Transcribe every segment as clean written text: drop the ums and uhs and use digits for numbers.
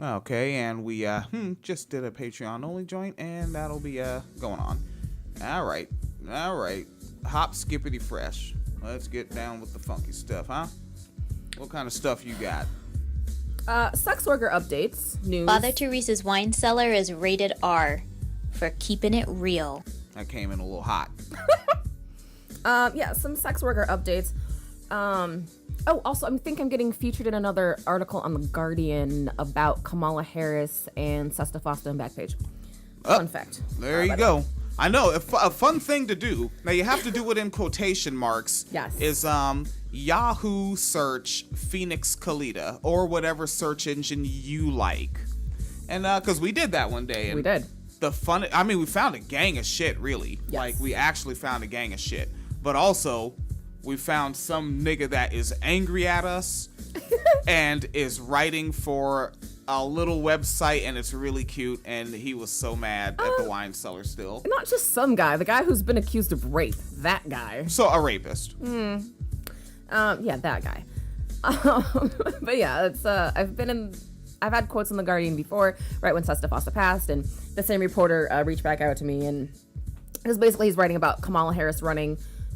Okay, and we just did a Patreon only joint, and that'll be going on. All right. Hop skippity fresh. Let's get down with the funky stuff, huh? What kind of stuff you got? Sex worker updates, news. Father Teresa's wine cellar is rated R for keeping it real. That came in a little hot. Some sex worker updates. Also, I think I'm getting featured in another article on The Guardian about Kamala Harris and Sesta Foster and Backpage. Fun fact. There you go. I know, a fun thing to do. Now, you have to do it in quotation marks. Yes. Is Yahoo search Phoenix Kalita or whatever search engine you like. And because we did that one day. And we did. We found a gang of shit, really. Yes. Like, we actually found a gang of shit. But also, we found some nigga that is angry at us and is writing for a little website, and it's really cute, and he was so mad at the wine cellar still. Not just some guy, the guy who's been accused of rape. That guy. So, a rapist. That guy. But yeah, it's I've had quotes in The Guardian before, right when Sesta Foster passed, and the same reporter reached back out to me, and because basically he's writing about Kamala Harris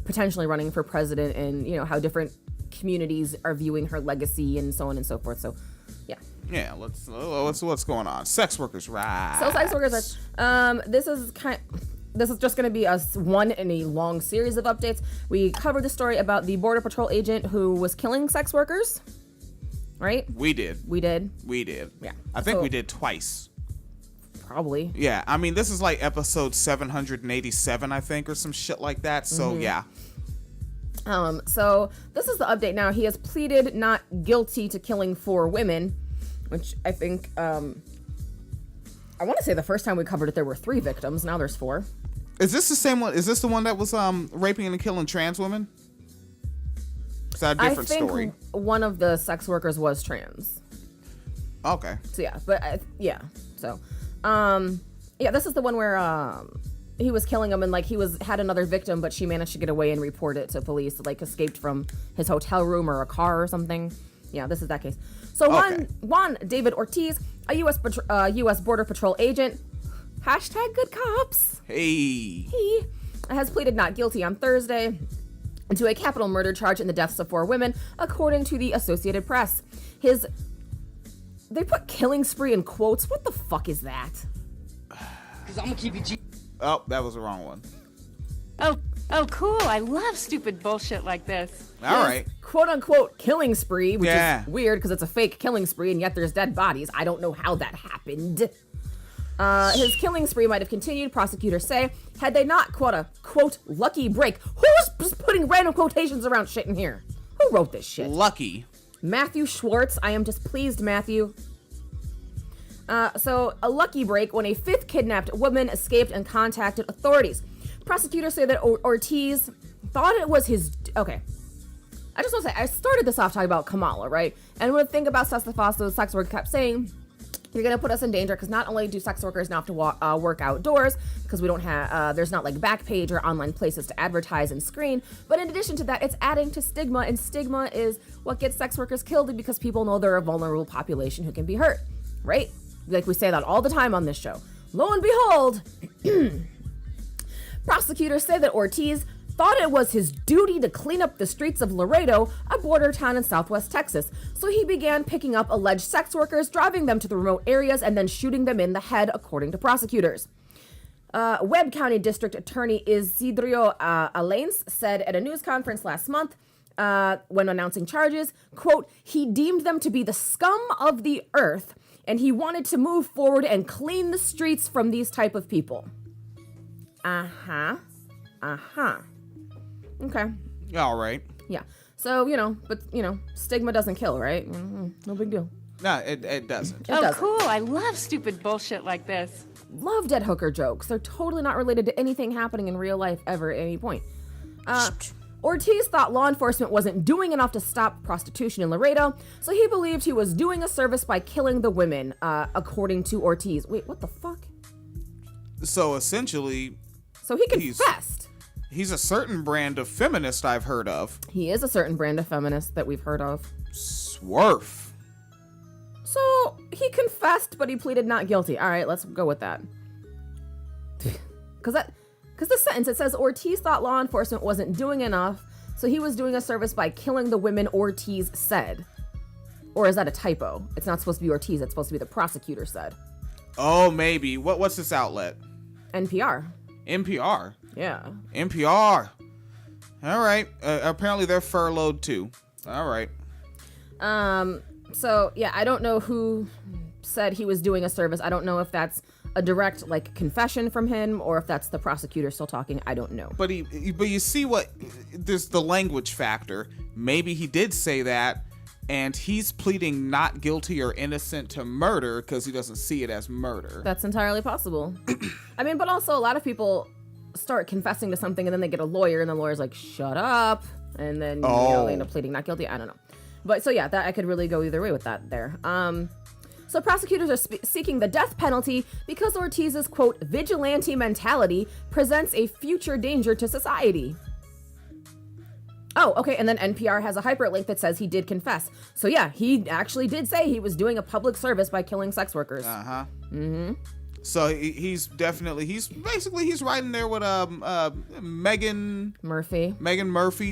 potentially running for president, and how different communities are viewing her legacy and so on and so forth. So, yeah. Yeah, what's going on? Sex workers, right? So sex workers are, this is just going to be one in a long series of updates. We covered the story about the Border Patrol agent who was killing sex workers, right? We did. Yeah. I think we did twice. Probably. Yeah, I mean, this is like episode 787, I think, or some shit like that. So, yeah. So this is the update now. He has pleaded not guilty to killing 4 women, which I think, I want to say the first time we covered it, there were 3 victims. Now there's 4. Is this the same one? Is this the one that was raping and killing trans women? Is that a different story? I think one of the sex workers was trans. Okay. So yeah, this is the one where he was killing him, and like had another victim, but she managed to get away and report it to police. Like escaped from his hotel room or a car or something. Yeah, this is that case. So Juan David Ortiz, a U.S. Border Patrol agent, #good cops. He has pleaded not guilty on Thursday to a capital murder charge in the deaths of 4 women, according to the Associated Press. They put killing spree in quotes. What the fuck is that? Because I'm going to keep you Oh, that was the wrong one. Oh, cool. I love stupid bullshit like this. All right. Quote-unquote killing spree, which is weird because it's a fake killing spree, and yet there's dead bodies. I don't know how that happened. His killing spree might have continued, prosecutors say, had they not, quote, lucky break. Who's just putting random quotations around shit in here? Who wrote this shit? Lucky. Matthew Schwartz. I am displeased, Matthew. So a lucky break when a 5th kidnapped woman escaped and contacted authorities. Prosecutors say that Ortiz thought it was his... Okay. I just want to say, I started this off talking about Kamala, right? And when I think about Sesta Foster, the sex worker kept saying, you're going to put us in danger because not only do sex workers now have to work outdoors because we don't have, there's not like Backpage or online places to advertise and screen, but in addition to that, it's adding to stigma, and stigma is what gets sex workers killed because people know they're a vulnerable population who can be hurt, right? Like we say that all the time on this show. Lo and behold, prosecutors say that Ortiz thought it was his duty to clean up the streets of Laredo, a border town in southwest Texas. So he began picking up alleged sex workers, driving them to the remote areas, and then shooting them in the head, according to prosecutors. Webb County District Attorney Isidro Alains said at a news conference last month, when announcing charges, quote, he deemed them to be the scum of the earth, and he wanted to move forward and clean the streets from these type of people. Okay. All right. Yeah. So, stigma doesn't kill, right? No big deal. No, it doesn't. Cool. I love stupid bullshit like this. Love dead hooker jokes. They're totally not related to anything happening in real life ever at any point. Ortiz thought law enforcement wasn't doing enough to stop prostitution in Laredo, so he believed he was doing a service by killing the women, according to Ortiz. Wait, what the fuck? So essentially... So he confessed. He's a certain brand of feminist I've heard of. He is a certain brand of feminist that we've heard of. Swerve. So he confessed, but he pleaded not guilty. All right, let's go with that. Because the sentence, it says Ortiz thought law enforcement wasn't doing enough, so he was doing a service by killing the women, Ortiz said. Or is that a typo? It's not supposed to be Ortiz, it's supposed to be the prosecutor said. Oh, maybe. What's this outlet? NPR. NPR. Yeah. NPR. All right. Apparently they're furloughed too. All right. So yeah, I don't know who said he was doing a service. I don't know if that's a direct like confession from him or if that's the prosecutor still talking. I don't know. But you see what? There's the language factor. Maybe he did say that, and he's pleading not guilty or innocent to murder because he doesn't see it as murder. That's entirely possible. I mean, but also a lot of people start confessing to something and then they get a lawyer and the lawyer's like, shut up. And then, they end up pleading not guilty. I don't know. But so yeah, that I could really go either way with that there. So prosecutors are seeking the death penalty because Ortiz's, quote, vigilante mentality presents a future danger to society. Oh, okay, and then NPR has a hyperlink that says he did confess. So yeah, he actually did say he was doing a public service by killing sex workers. Uh-huh. Mm-hmm. So he's right in there with Megan Murphy,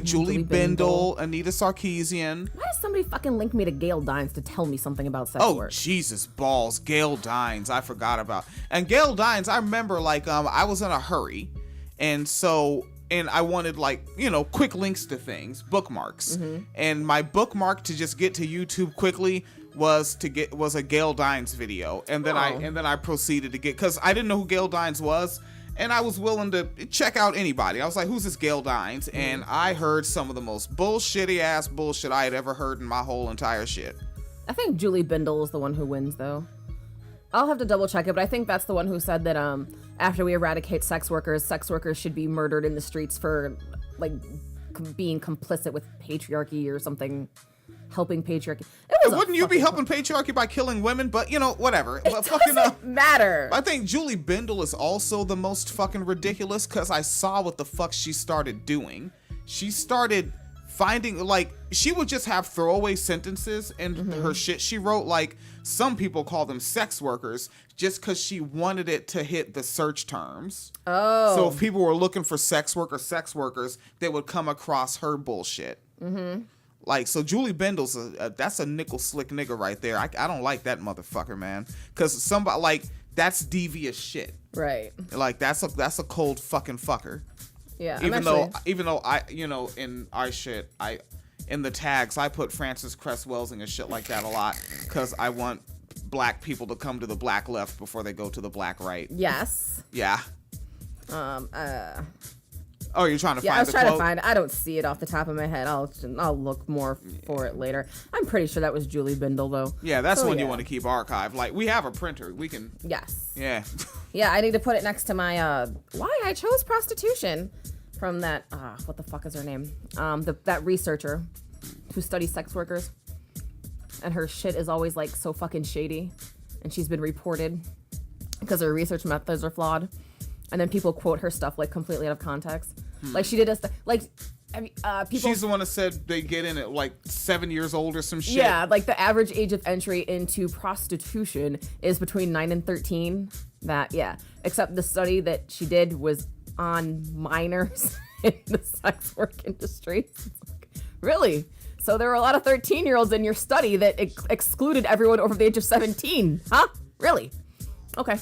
Julie Bindel, Anita Sarkeesian. Why does somebody fucking link me to Gail Dines to tell me something about sex work? Oh, Jesus balls. Gail Dines, I forgot about. And Gail Dines, I remember I was in a hurry. And I wanted quick links to things, bookmarks. Mm-hmm. And my bookmark to just get to YouTube quickly was a Gail Dines video, and then I proceeded to get, because I didn't know who Gail Dines was, and I was willing to check out anybody. I was like, who's this Gail Dines? Mm-hmm. And I heard some of the most bullshitty ass bullshit I had ever heard in my whole entire shit. I think Julie Bindel is the one who wins, though. I'll have to double check it, but I think that's the one who said that after we eradicate sex workers should be murdered in the streets for being complicit with patriarchy or something. Helping patriarchy. Wouldn't you be helping patriarchy by killing women? But whatever. It doesn't matter. I think Julie Bindel is also the most fucking ridiculous because I saw what the fuck she started doing. She started finding she would just have throwaway sentences in her shit she wrote. Some people call them sex workers just because she wanted it to hit the search terms. Oh. So if people were looking for sex workers, they would come across her bullshit. Mm-hmm. So Julie Bendel's that's a nickel slick nigga right there. I don't like that motherfucker, man. Cause somebody that's devious shit. Right. That's a cold fucking fucker. Yeah. Even though I in our shit in the tags I put Frances Cress Welsing and shit like that a lot because I want black people to come to the black left before they go to the black right. Yes. Yeah. Oh, you're trying to find the quote? Yeah, I was trying to find it. I don't see it off the top of my head. I'll look more for it later. I'm pretty sure that was Julie Bindel, though. Yeah, that's one you want to keep archived. We have a printer. We can... Yes. Yeah. Yeah, I need to put it next to my, Why I Chose Prostitution from that, what the fuck is her name? That researcher who studies sex workers. And her shit is always, so fucking shady. And she's been reported because her research methods are flawed. And then people quote her stuff completely out of context. She did people. She's the one that said they get in at 7 years old or some shit. Yeah, the average age of entry into prostitution is between 9 and 13. Except the study that she did was on minors in the sex work industry. Really? So there were a lot of 13-year-olds in your study that excluded everyone over the age of 17. Huh? Really? Okay.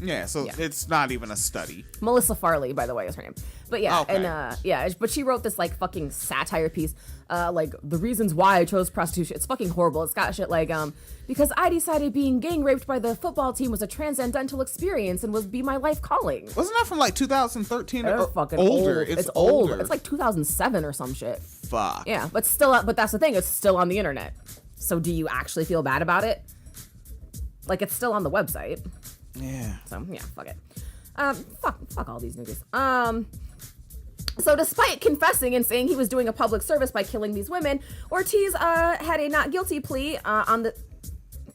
Yeah, so it's not even a study. Melissa Farley, by the way, is her name. But yeah, okay. And but she wrote this fucking satire piece, the reasons why I chose prostitution. It's fucking horrible. It's got shit because I decided being gang raped by the football team was a transcendental experience and would be my life calling. Wasn't that from 2013 or fucking older? Old. It's older. It's 2007 or some shit. Fuck. Yeah, but still, but that's the thing. It's still on the internet. So do you actually feel bad about it? It's still on the website. Yeah. So yeah, fuck it. Fuck all these niggas. So despite confessing and saying he was doing a public service by killing these women, Ortiz had a not guilty plea on the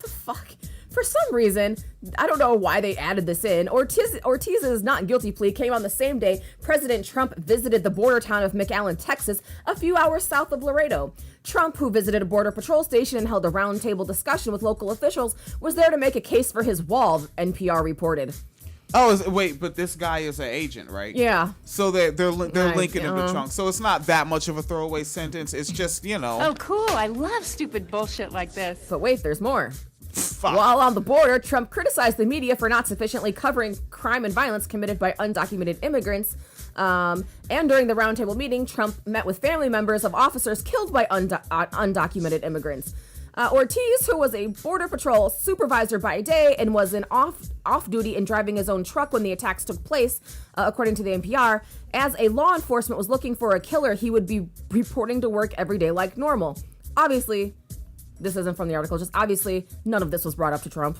fuck For some reason, I don't know why they added this in, Ortiz's not guilty plea came on the same day President Trump visited the border town of McAllen, Texas, a few hours south of Laredo. Trump, who visited a border patrol station and held a roundtable discussion with local officials, was there to make a case for his wall, NPR reported. Oh, wait, but this guy is an agent, right? Yeah. So they're linking in the trunk. So it's not that much of a throwaway sentence. It's just, Oh, cool. I love stupid bullshit like this. But wait, there's more. Fuck. While on the border, Trump criticized the media for not sufficiently covering crime and violence committed by undocumented immigrants. And during the roundtable meeting, Trump met with family members of officers killed by undocumented immigrants. Ortiz, who was a border patrol supervisor by day and was in off duty and driving his own truck when the attacks took place, according to the NPR, as a law enforcement was looking for a killer, he would be reporting to work every day like normal. Obviously, this isn't from the article, just obviously none of this was brought up to Trump.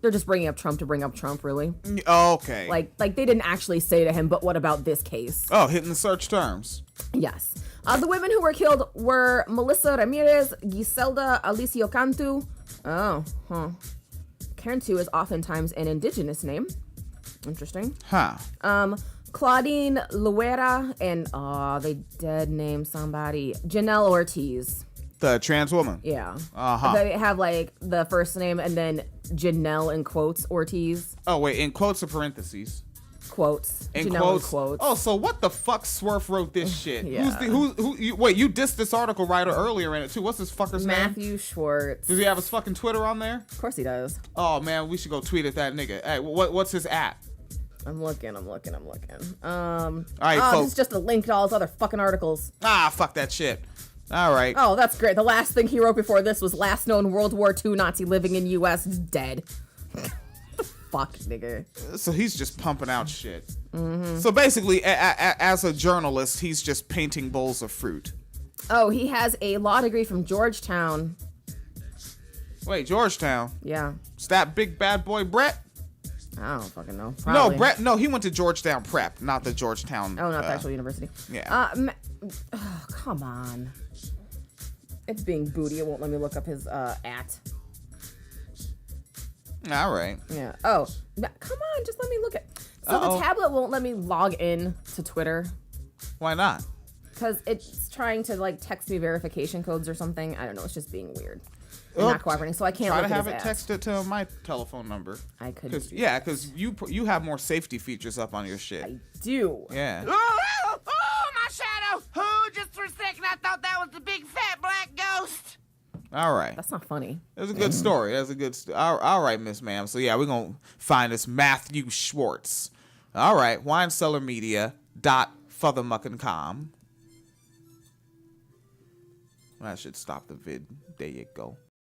They're just bringing up Trump to bring up Trump, really. Okay. Like they didn't actually say to him, but what about this case? Oh, hitting the search terms. Yes. The women who were killed were Melissa Ramirez, Guiselda, Alicia Cantu. Cantu is oftentimes an indigenous name. Interesting. Huh. Claudine Luera and, they dead named somebody. Janelle Ortiz. The trans woman. Yeah. Uh-huh. They have like the first name and then Janelle in quotes Ortiz. Oh, wait, in quotes or parentheses? Quotes. In Janelle quotes. in quotes. Oh, so what the fuck Swerf wrote this shit? Yeah. Wait, you dissed this article writer earlier in it too. What's this fucker's name? Matthew Schwartz. Does he have his fucking Twitter on there? Of course he does. Oh man, we should go tweet at that nigga. Hey, what's his at? I'm looking. All right, folks. this is just a link to all his other fucking articles. Ah, fuck that shit. All right. Oh, that's great. The last thing he wrote before this was last known World War II Nazi living in U.S. is dead. Fuck, nigga. So he's just pumping out shit. Mm-hmm. So basically, as a journalist, he's just painting bowls of fruit. Oh, he has a law degree from Georgetown. Wait, Georgetown? Yeah. Is that big bad boy Brett? I don't fucking know. Probably. No, Brett. No, he went to Georgetown Prep, not the Georgetown. Oh, not the actual university. Yeah. Come on. It's being booty. It won't let me look up his at. All right. Yeah. Oh, come on. Just let me look at. So the tablet won't let me log in to Twitter. Why not? Because it's trying to like text me verification codes or something. I don't know. It's just being weird. Not cooperating, so I can't try look to at have his it texted to my telephone number. I could. Because you have more safety features up on your shit. I do. Yeah. Oh, my shadow! Oh, just for a second, I thought that was the big fat black ghost. All right. That's not funny. That's a good story. That's a good story. All right, Miss Ma'am. So, yeah, we're going to find this Matthew Schwartz. All right. winecellarmedia.fothermuckin.com. I should stop the vid. There you go.